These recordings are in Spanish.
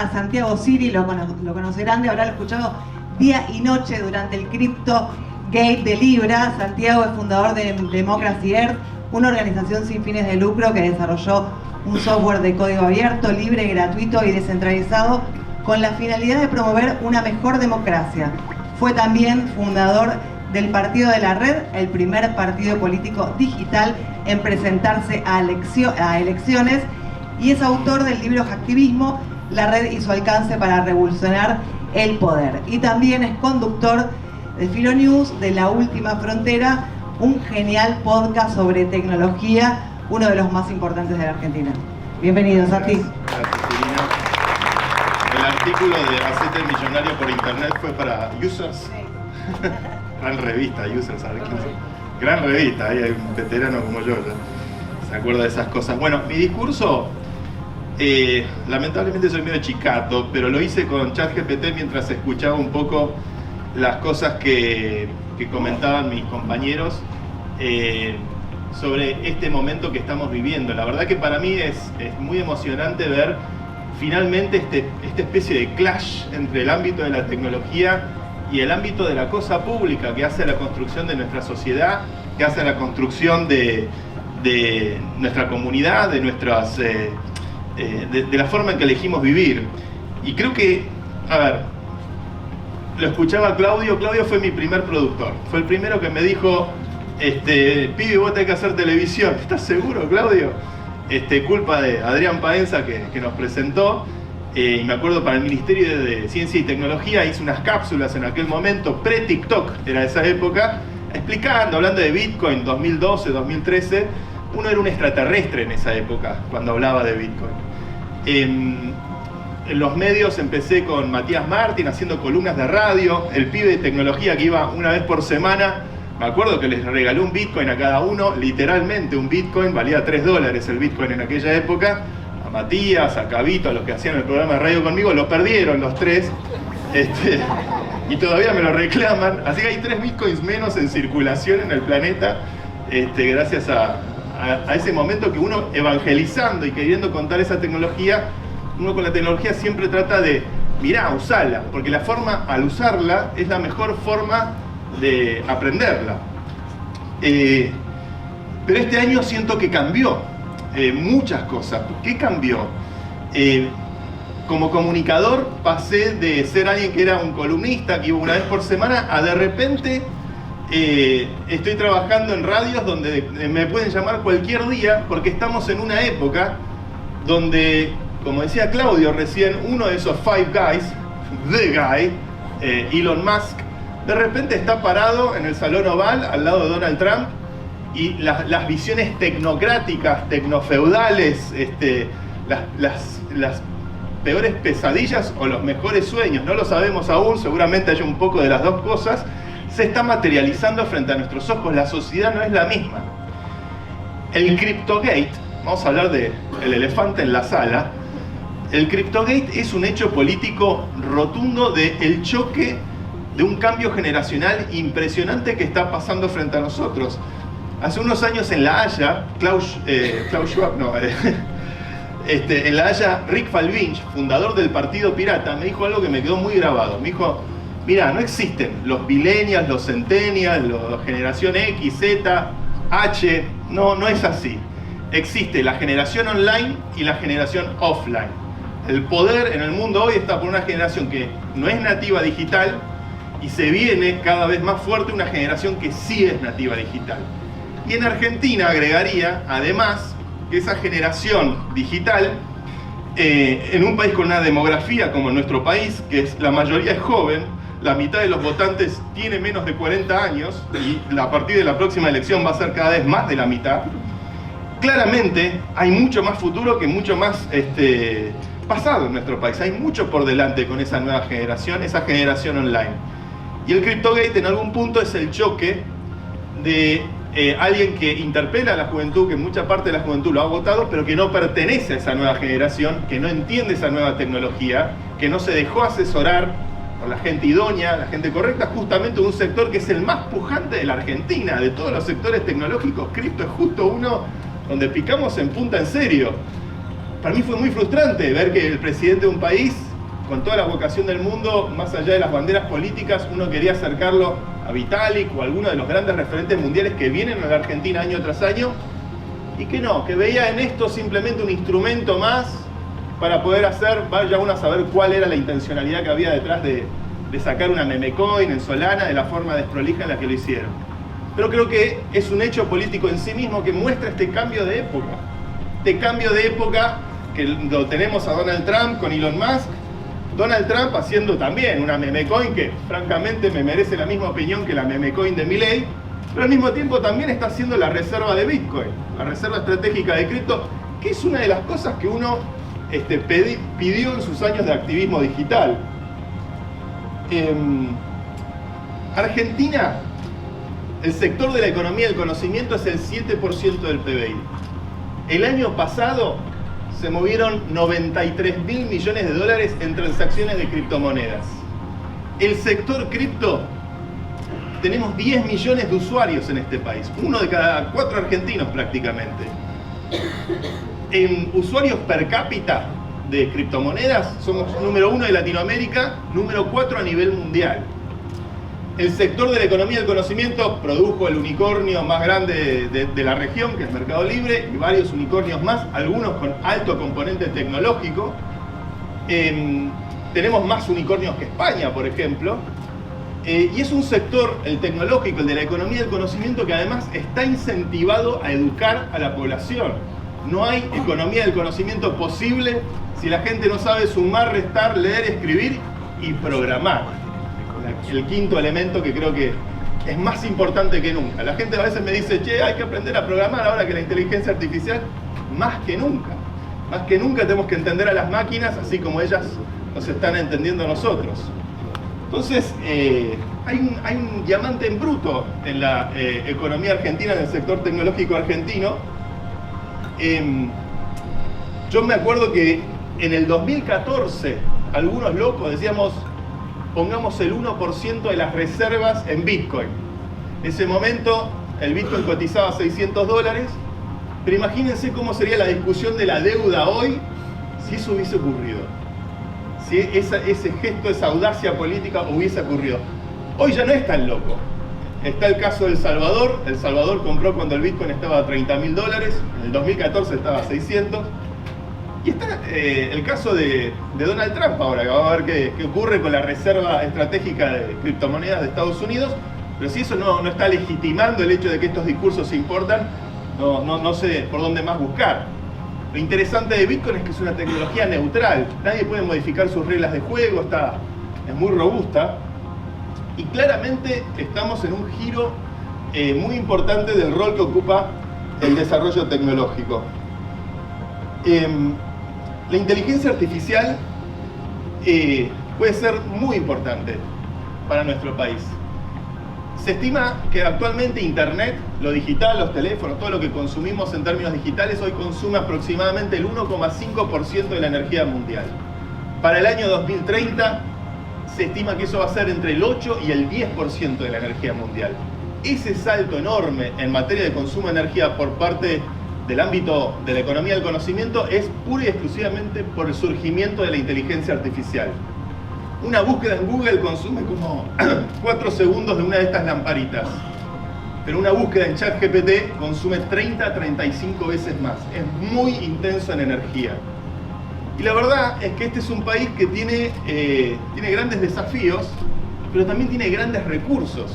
a Santiago Siri, lo conocerán de haber escuchado día y noche durante el Crypto Gate de Libra. Santiago es fundador de Democracy Earth, una organización sin fines de lucro que desarrolló un software de código abierto, libre, gratuito y descentralizado con la finalidad de promover una mejor democracia. Fue también fundador del Partido de la Red, el primer partido político digital en presentarse a elecciones, y es autor del libro Hacktivismo, la red y su alcance para revolucionar el poder. Y también es conductor de Filonews, de La Última Frontera, un genial podcast sobre tecnología, uno de los más importantes de la Argentina. Bienvenido, Santi. Gracias, Irina. El artículo de Hacete Millonario por Internet fue para Users. Sí. Gran revista, Users. Gran revista, ahí hay un veterano como yo ya se acuerda de esas cosas. Bueno, mi discurso, lamentablemente soy medio chicato, pero lo hice con ChatGPT mientras escuchaba un poco las cosas que comentaban mis compañeros sobre este momento que estamos viviendo. La verdad que para mí es muy emocionante ver finalmente esta especie de clash entre el ámbito de la tecnología y el ámbito de la cosa pública, que hace la construcción de nuestra sociedad, que hace la construcción de nuestra comunidad, de la forma en que elegimos vivir. Y creo que, a ver, lo escuchaba a Claudio. Claudio fue mi primer productor, fue el primero que me dijo: pibe, vos tenés que hacer televisión. ¿Estás seguro, Claudio? Culpa de Adrián Paenza que nos presentó. Y me acuerdo, para el Ministerio de Ciencia y Tecnología hice unas cápsulas en aquel momento, pre-TikTok, era esa época, explicando, hablando de Bitcoin, 2012, 2013. Uno era un extraterrestre en esa época, cuando hablaba de Bitcoin. En los medios empecé con Matías Martín, haciendo columnas de radio, el pibe de tecnología que iba una vez por semana. Me acuerdo que les regaló un Bitcoin a cada uno, literalmente un Bitcoin, valía $3 el Bitcoin en aquella época. A Matías, a Cabito, a los que hacían el programa de radio conmigo, lo perdieron los tres. Y todavía me lo reclaman. Así que hay 3 Bitcoins menos en circulación en el planeta, gracias a ese momento que uno, evangelizando y queriendo contar esa tecnología, uno con la tecnología siempre trata de, mirá, usarla, porque la forma, al usarla, es la mejor forma de aprenderla. Pero este año siento que cambió muchas cosas. ¿Qué cambió? Como comunicador pasé de ser alguien que era un columnista que iba una vez por semana a de repente estoy trabajando en radios donde me pueden llamar cualquier día, porque estamos en una época donde, como decía Claudio recién, uno de esos five guys, the guy, Elon Musk, de repente está parado en el Salón Oval al lado de Donald Trump, y las visiones tecnocráticas, tecnofeudales, las peores pesadillas o los mejores sueños, no lo sabemos aún, seguramente hay un poco de las dos cosas, se está materializando frente a nuestros ojos. La sociedad no es la misma. El CryptoGate, vamos a hablar del elefante en la sala. El CryptoGate es un hecho político rotundo del choque de un cambio generacional impresionante que está pasando frente a nosotros. Hace unos años en La Haya, Klaus Schwab, no, en La Haya, Rick Falvinch, fundador del Partido Pirata, me dijo algo que me quedó muy grabado. Me dijo: mirá, no existen los millennials, los centennials, la generación X, Z, H, no es así. Existe la generación online y la generación offline. El poder en el mundo hoy está por una generación que no es nativa digital, y se viene cada vez más fuerte una generación que sí es nativa digital. Y en Argentina agregaría, además, que esa generación digital, en un país con una demografía como nuestro país, que la mayoría es joven, la mitad de los votantes tiene menos de 40 años, y a partir de la próxima elección va a ser cada vez más de la mitad, claramente hay mucho más futuro que mucho más pasado en nuestro país. Hay mucho por delante con esa nueva generación, esa generación online. Y el CryptoGate en algún punto es el choque de alguien que interpela a la juventud, que mucha parte de la juventud lo ha votado, pero que no pertenece a esa nueva generación, que no entiende esa nueva tecnología, que no se dejó asesorar por la gente idónea, la gente correcta, justamente de un sector que es el más pujante de la Argentina, de todos los sectores tecnológicos. Cripto es justo uno donde picamos en punta en serio. Para mí fue muy frustrante ver que el presidente de un país con toda la vocación del mundo, más allá de las banderas políticas, uno quería acercarlo a Vitalik o a alguno de los grandes referentes mundiales que vienen a la Argentina año tras año, y que no, que veía en esto simplemente un instrumento más para poder hacer, vaya uno a saber cuál era la intencionalidad que había detrás de sacar una meme coin en Solana de la forma desprolija en la que lo hicieron. Pero creo que es un hecho político en sí mismo que muestra este cambio de época. Este cambio de época que lo tenemos a Donald Trump con Elon Musk. Donald Trump haciendo también una meme coin que francamente me merece la misma opinión que la meme coin de Milei, pero al mismo tiempo también está haciendo la reserva de Bitcoin, la reserva estratégica de cripto, que es una de las cosas que uno pidió en sus años de activismo digital. Argentina, el sector de la economía del conocimiento es el 7% del PBI. El año pasado se movieron 93.000 millones de dólares en transacciones de criptomonedas. El sector cripto, tenemos 10 millones de usuarios en este país, 1 de cada 4 argentinos prácticamente. En usuarios per cápita de criptomonedas somos número 1 de Latinoamérica, número 4 a nivel mundial. El sector de la economía del conocimiento produjo el unicornio más grande de la región, que es Mercado Libre, y varios unicornios más, algunos con alto componente tecnológico. Tenemos más unicornios que España, por ejemplo. Y es un sector, el tecnológico, el de la economía del conocimiento, que además está incentivado a educar a la población. No hay economía del conocimiento posible si la gente no sabe sumar, restar, leer, escribir y programar. El quinto elemento que creo que es más importante que nunca. La gente a veces me dice, che, hay que aprender a programar ahora que la inteligencia artificial, más que nunca. Más que nunca tenemos que entender a las máquinas así como ellas nos están entendiendo a nosotros. Entonces, hay un diamante en bruto en la economía argentina, en el sector tecnológico argentino. Yo me acuerdo que en el 2014, algunos locos decíamos, pongamos el 1% de las reservas en Bitcoin. En ese momento, el Bitcoin cotizaba $600, pero imagínense cómo sería la discusión de la deuda hoy si eso hubiese ocurrido. Si ese gesto, esa audacia política hubiese ocurrido. Hoy ya no es tan loco. Está el caso de El Salvador. El Salvador compró cuando el Bitcoin estaba a $30.000, en el 2014 estaba a 600. Y está el caso de Donald Trump ahora, que va a ver qué ocurre con la reserva estratégica de criptomonedas de Estados Unidos. Pero si eso no está legitimando el hecho de que estos discursos se importan, no sé por dónde más buscar. Lo interesante de Bitcoin es que es una tecnología neutral. Nadie puede modificar sus reglas de juego, es muy robusta. Y claramente estamos en un giro muy importante del rol que ocupa el desarrollo tecnológico. La inteligencia artificial puede ser muy importante para nuestro país. Se estima que actualmente Internet, lo digital, los teléfonos, todo lo que consumimos en términos digitales, hoy consume aproximadamente el 1,5% de la energía mundial. Para el año 2030 se estima que eso va a ser entre el 8 y el 10% de la energía mundial. Ese salto enorme en materia de consumo de energía por parte del ámbito de la economía del conocimiento es pura y exclusivamente por el surgimiento de la inteligencia artificial. Una búsqueda en Google consume como 4 segundos de una de estas lamparitas, pero una búsqueda en ChatGPT consume 30 a 35 veces más. Es muy intenso en energía. Y la verdad es que este es un país que tiene grandes desafíos, pero también tiene grandes recursos.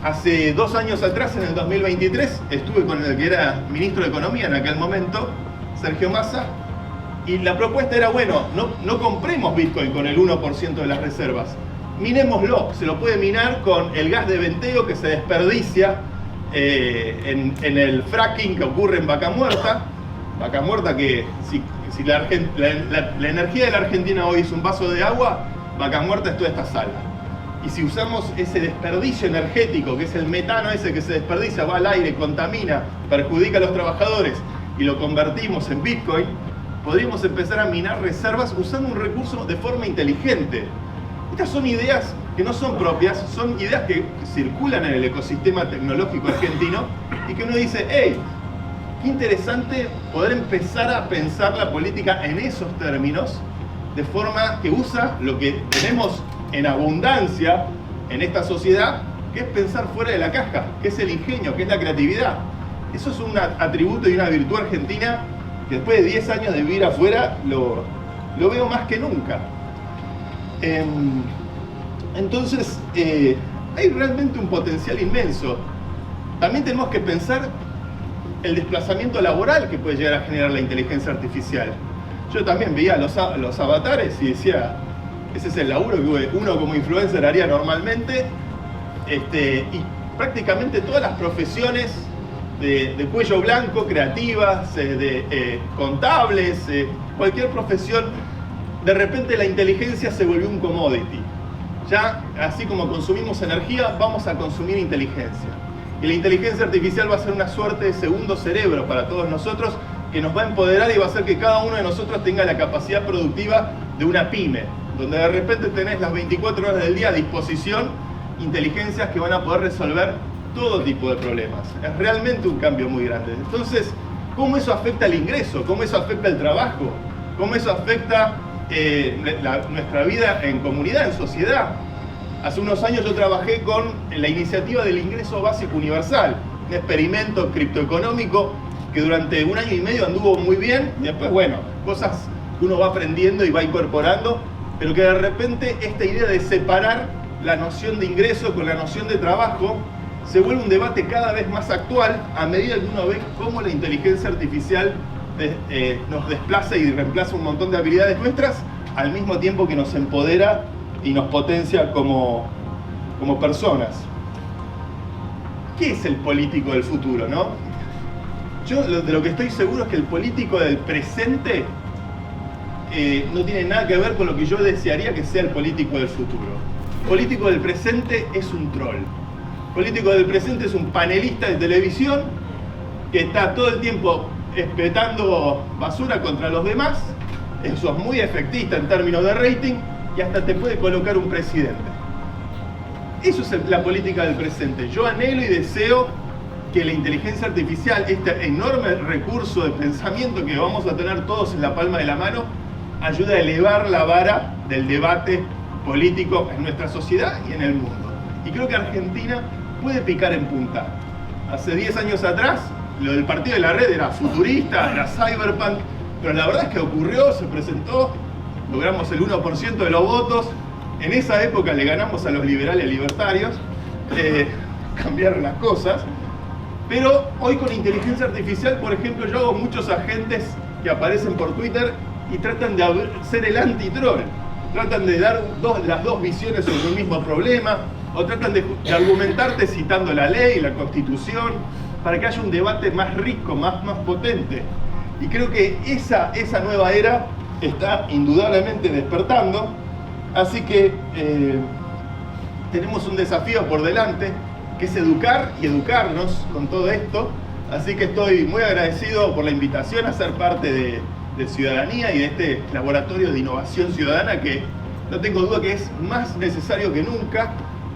Hace 2 años atrás, en el 2023, estuve con el que era ministro de Economía en aquel momento, Sergio Massa, y la propuesta era, bueno, no compremos Bitcoin con el 1% de las reservas, minémoslo. Se lo puede minar con el gas de venteo que se desperdicia en el fracking que ocurre en Vaca Muerta. Vaca Muerta que si la energía de la Argentina hoy es un vaso de agua, Vaca Muerta es toda esta sala. Y si usamos ese desperdicio energético, que es el metano ese que se desperdicia, va al aire, contamina, perjudica a los trabajadores, y lo convertimos en Bitcoin, podríamos empezar a minar reservas usando un recurso de forma inteligente. Estas son ideas que no son propias, son ideas que circulan en el ecosistema tecnológico argentino y que uno dice, hey, qué interesante poder empezar a pensar la política en esos términos de forma que usa lo que tenemos en abundancia en esta sociedad, que es pensar fuera de la caja, que es el ingenio, que es la creatividad. Eso es un atributo y una virtud argentina que después de 10 años de vivir afuera lo veo más que nunca. Entonces, hay realmente un potencial inmenso. También tenemos que pensar el desplazamiento laboral que puede llegar a generar la inteligencia artificial. Yo también veía los avatares y decía, ese es el laburo que uno como influencer haría normalmente, y prácticamente todas las profesiones de cuello blanco, creativas, contables, cualquier profesión, de repente la inteligencia se volvió un commodity. Ya, así como consumimos energía, vamos a consumir inteligencia. Y la inteligencia artificial va a ser una suerte de segundo cerebro para todos nosotros, que nos va a empoderar y va a hacer que cada uno de nosotros tenga la capacidad productiva de una pyme, donde de repente tenés las 24 horas del día a disposición inteligencias que van a poder resolver todo tipo de problemas. Es realmente un cambio muy grande. Entonces, ¿cómo eso afecta el ingreso? ¿Cómo eso afecta el trabajo? ¿Cómo eso afecta nuestra vida en comunidad, en sociedad? Hace unos años yo trabajé con la iniciativa del ingreso básico universal, un experimento criptoeconómico que durante 1 año y medio anduvo muy bien, y después, bueno, cosas que uno va aprendiendo y va incorporando, pero que de repente esta idea de separar la noción de ingreso con la noción de trabajo se vuelve un debate cada vez más actual a medida que uno ve cómo la inteligencia artificial nos desplaza y reemplaza un montón de habilidades nuestras, al mismo tiempo que nos empodera y nos potencia como personas. ¿Qué es el político del futuro, no? Yo de lo que estoy seguro es que el político del presente no tiene nada que ver con lo que yo desearía que sea el político del futuro. El político del presente es un troll. El político del presente es un panelista de televisión que está todo el tiempo espetando basura contra los demás. Eso es muy efectista en términos de rating y hasta te puede colocar un presidente. Eso es la política del presente. Yo anhelo y deseo que la inteligencia artificial, este enorme recurso de pensamiento que vamos a tener todos en la palma de la mano, ayude a elevar la vara del debate político en nuestra sociedad y en el mundo. Y creo que Argentina puede picar en punta. Hace 10 años atrás, lo del Partido de la Red era futurista, era cyberpunk, pero la verdad es que ocurrió, se presentó, logramos el 1% de los votos. En esa época le ganamos a los liberales libertarios, cambiaron las cosas. Pero hoy con inteligencia artificial, por ejemplo, yo hago muchos agentes que aparecen por Twitter y tratan de ser el anti-troll. Tratan de dar las dos visiones sobre un mismo problema, o tratan de argumentarte citando la ley, la Constitución, para que haya un debate más rico, más potente. Y creo que esa nueva era está indudablemente despertando. Así que tenemos un desafío por delante, que es educar y educarnos con todo esto. Así que estoy muy agradecido por la invitación a ser parte de Ciudadanía y de este laboratorio de innovación ciudadana que no tengo duda que es más necesario que nunca.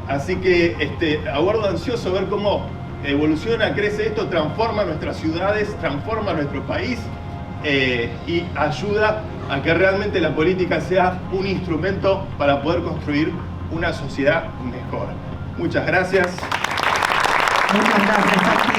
Así que aguardo ansioso ver cómo evoluciona, crece esto, transforma nuestras ciudades, transforma nuestro país y ayuda a que realmente la política sea un instrumento para poder construir una sociedad mejor. Muchas gracias. Muchas gracias.